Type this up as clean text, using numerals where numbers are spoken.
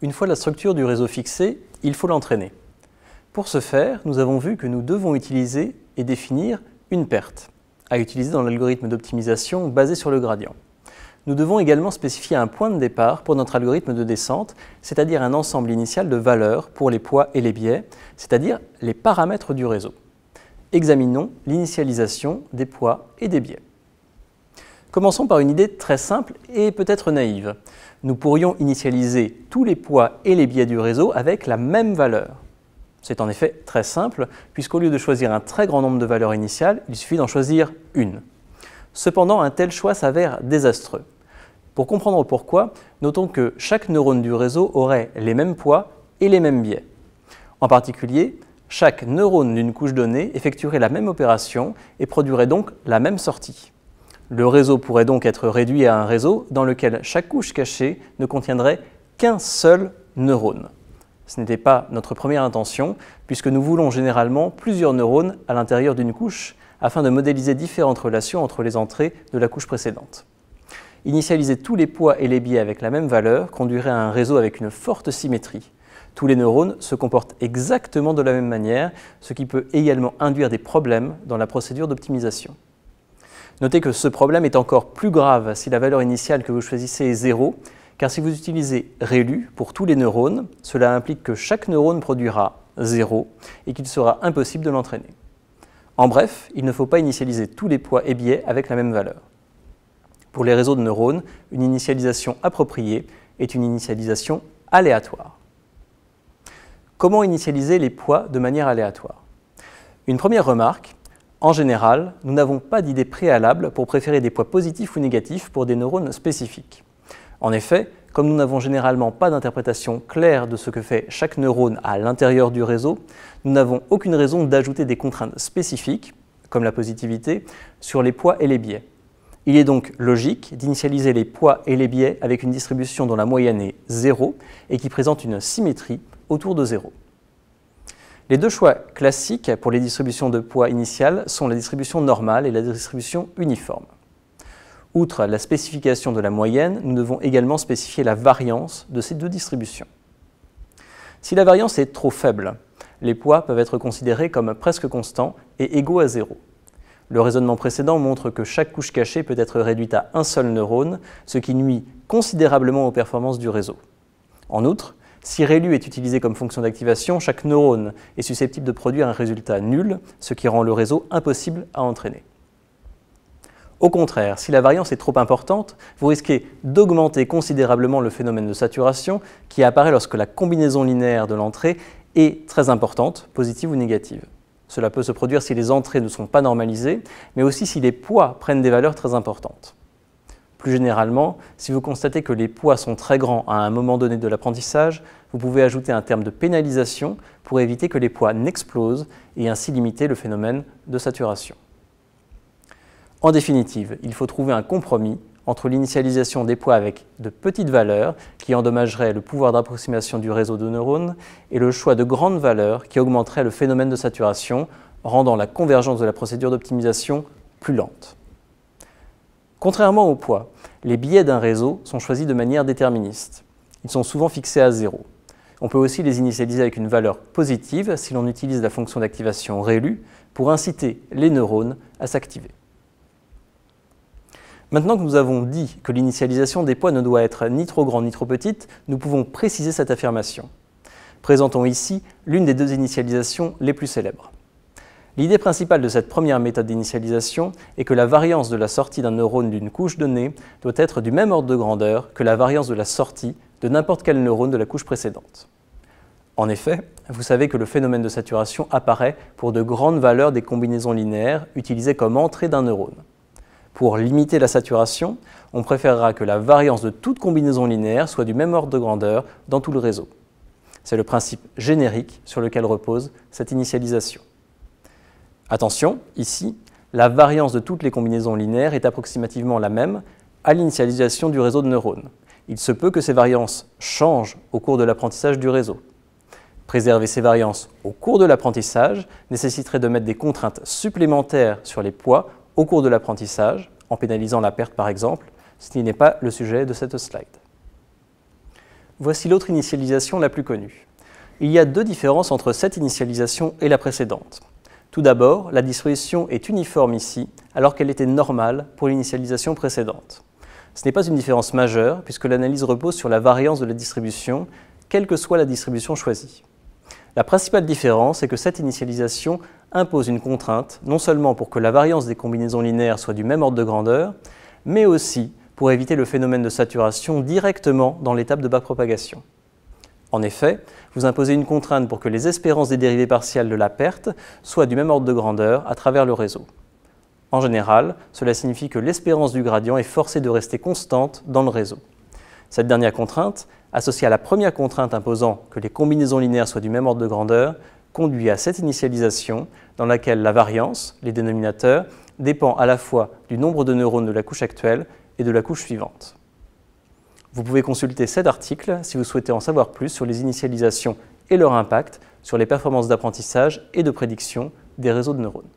Une fois la structure du réseau fixée, il faut l'entraîner. Pour ce faire, nous avons vu que nous devons utiliser et définir une perte, à utiliser dans l'algorithme d'optimisation basé sur le gradient. Nous devons également spécifier un point de départ pour notre algorithme de descente, c'est-à-dire un ensemble initial de valeurs pour les poids et les biais, c'est-à-dire les paramètres du réseau. Examinons l'initialisation des poids et des biais. Commençons par une idée très simple et peut-être naïve. Nous pourrions initialiser tous les poids et les biais du réseau avec la même valeur. C'est en effet très simple, puisqu'au lieu de choisir un très grand nombre de valeurs initiales, il suffit d'en choisir une. Cependant, un tel choix s'avère désastreux. Pour comprendre pourquoi, notons que chaque neurone du réseau aurait les mêmes poids et les mêmes biais. En particulier, chaque neurone d'une couche donnée effectuerait la même opération et produirait donc la même sortie. Le réseau pourrait donc être réduit à un réseau dans lequel chaque couche cachée ne contiendrait qu'un seul neurone. Ce n'était pas notre première intention, puisque nous voulons généralement plusieurs neurones à l'intérieur d'une couche afin de modéliser différentes relations entre les entrées de la couche précédente. Initialiser tous les poids et les biais avec la même valeur conduirait à un réseau avec une forte symétrie. Tous les neurones se comportent exactement de la même manière, ce qui peut également induire des problèmes dans la procédure d'optimisation. Notez que ce problème est encore plus grave si la valeur initiale que vous choisissez est 0, car si vous utilisez ReLU pour tous les neurones, cela implique que chaque neurone produira 0 et qu'il sera impossible de l'entraîner. En bref, il ne faut pas initialiser tous les poids et biais avec la même valeur. Pour les réseaux de neurones, une initialisation appropriée est une initialisation aléatoire. Comment initialiser les poids de manière aléatoire? Une première remarque, en général, nous n'avons pas d'idée préalable pour préférer des poids positifs ou négatifs pour des neurones spécifiques. En effet, comme nous n'avons généralement pas d'interprétation claire de ce que fait chaque neurone à l'intérieur du réseau, nous n'avons aucune raison d'ajouter des contraintes spécifiques, comme la positivité, sur les poids et les biais. Il est donc logique d'initialiser les poids et les biais avec une distribution dont la moyenne est 0 et qui présente une symétrie autour de 0. Les deux choix classiques pour les distributions de poids initiales sont la distribution normale et la distribution uniforme. Outre la spécification de la moyenne, nous devons également spécifier la variance de ces deux distributions. Si la variance est trop faible, les poids peuvent être considérés comme presque constants et égaux à 0. Le raisonnement précédent montre que chaque couche cachée peut être réduite à un seul neurone, ce qui nuit considérablement aux performances du réseau. En outre, si ReLU est utilisé comme fonction d'activation, chaque neurone est susceptible de produire un résultat nul, ce qui rend le réseau impossible à entraîner. Au contraire, si la variance est trop importante, vous risquez d'augmenter considérablement le phénomène de saturation qui apparaît lorsque la combinaison linéaire de l'entrée est très importante, positive ou négative. Cela peut se produire si les entrées ne sont pas normalisées, mais aussi si les poids prennent des valeurs très importantes. Plus généralement, si vous constatez que les poids sont très grands à un moment donné de l'apprentissage, vous pouvez ajouter un terme de pénalisation pour éviter que les poids n'explosent et ainsi limiter le phénomène de saturation. En définitive, il faut trouver un compromis entre l'initialisation des poids avec de petites valeurs qui endommageraient le pouvoir d'approximation du réseau de neurones et le choix de grandes valeurs qui augmenteraient le phénomène de saturation, rendant la convergence de la procédure d'optimisation plus lente. Contrairement aux poids, les biais d'un réseau sont choisis de manière déterministe. Ils sont souvent fixés à 0. On peut aussi les initialiser avec une valeur positive si l'on utilise la fonction d'activation ReLU pour inciter les neurones à s'activer. Maintenant que nous avons dit que l'initialisation des poids ne doit être ni trop grande ni trop petite, nous pouvons préciser cette affirmation. Présentons ici l'une des deux initialisations les plus célèbres. L'idée principale de cette première méthode d'initialisation est que la variance de la sortie d'un neurone d'une couche donnée doit être du même ordre de grandeur que la variance de la sortie de n'importe quel neurone de la couche précédente. En effet, vous savez que le phénomène de saturation apparaît pour de grandes valeurs des combinaisons linéaires utilisées comme entrée d'un neurone. Pour limiter la saturation, on préférera que la variance de toute combinaison linéaire soit du même ordre de grandeur dans tout le réseau. C'est le principe générique sur lequel repose cette initialisation. Attention, ici, la variance de toutes les combinaisons linéaires est approximativement la même à l'initialisation du réseau de neurones. Il se peut que ces variances changent au cours de l'apprentissage du réseau. Préserver ces variances au cours de l'apprentissage nécessiterait de mettre des contraintes supplémentaires sur les poids au cours de l'apprentissage, en pénalisant la perte par exemple, ce qui n'est pas le sujet de cette slide. Voici l'autre initialisation la plus connue. Il y a deux différences entre cette initialisation et la précédente. Tout d'abord, la distribution est uniforme ici, alors qu'elle était normale pour l'initialisation précédente. Ce n'est pas une différence majeure, puisque l'analyse repose sur la variance de la distribution, quelle que soit la distribution choisie. La principale différence est que cette initialisation impose une contrainte, non seulement pour que la variance des combinaisons linéaires soit du même ordre de grandeur, mais aussi pour éviter le phénomène de saturation directement dans l'étape de backpropagation. En effet, vous imposez une contrainte pour que les espérances des dérivées partielles de la perte soient du même ordre de grandeur à travers le réseau. En général, cela signifie que l'espérance du gradient est forcée de rester constante dans le réseau. Cette dernière contrainte, associée à la première contrainte imposant que les combinaisons linéaires soient du même ordre de grandeur, conduit à cette initialisation dans laquelle la variance, les dénominateurs, dépend à la fois du nombre de neurones de la couche actuelle et de la couche suivante. Vous pouvez consulter cet article si vous souhaitez en savoir plus sur les initialisations et leur impact sur les performances d'apprentissage et de prédiction des réseaux de neurones.